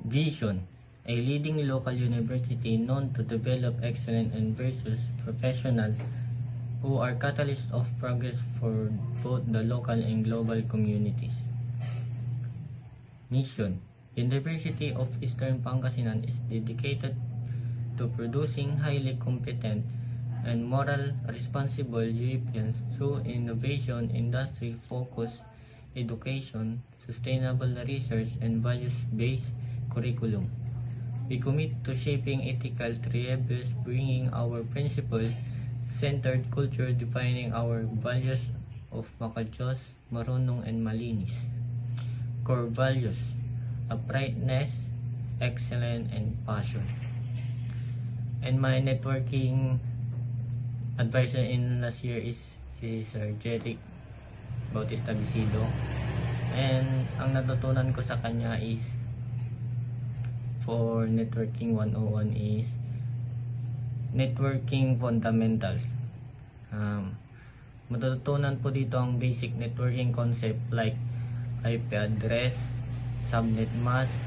Vision, a leading local university known to develop excellent and virtuous professionals who are catalysts of progress for both the local and global communities. Mission, University of Eastern Pangasinan is dedicated to producing highly competent and moral responsible Europeans through innovation, industry-focused education, sustainable research, and values-based curriculum. We commit to shaping ethical tribes, bringing our principles-centered culture, defining our values of makajos, marunong, and malinis. Core values, uprightness, excellence, and passion. And my networking advisor in last year is si Sir Jeric Bautista Bisido. And ang natutunan ko sa kanya is for networking 101 is networking fundamentals. Matututunan po dito ang basic networking concept like IP address, subnet mask,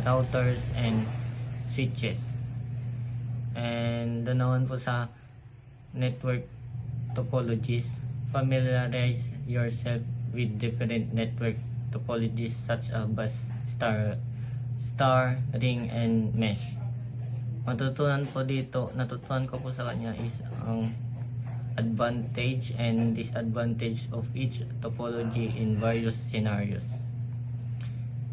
routers, and switches. And doon naman po sa network topologies, familiarize yourself with different network topologies such as bus, star, ring, and mesh. Natutunan ko po sa kanya is ang advantage and disadvantage of each topology in various scenarios.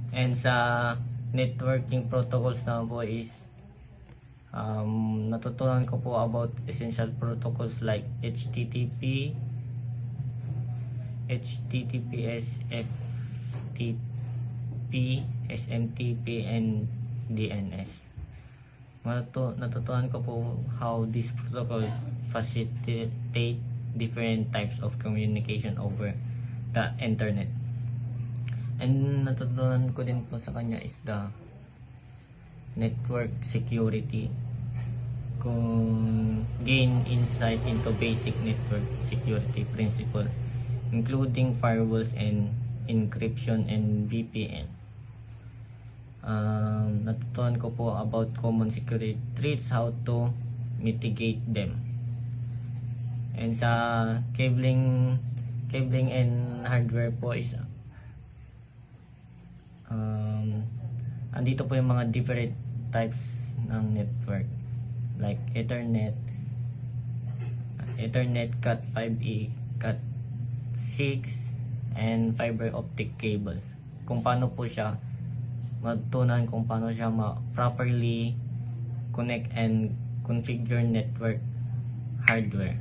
And sa networking protocols na po is natutunan ko po about essential protocols like HTTP, HTTPS, FTP, SMTP, and DNS. Natutunan ko po how this protocol facilitate different types of communication over the internet. And natutunan ko din po sa kanya is the network security, kung gain insight into basic network security principle including firewalls and encryption and VPN. Natutunan ko po about common security threats, how to mitigate them. And sa cabling and hardware po is andito po yung mga different types ng network like Ethernet, Cat5e, Cat6, and fiber optic cable. Kung paano po siya matutunan kung paano siya properly connect and configure network hardware.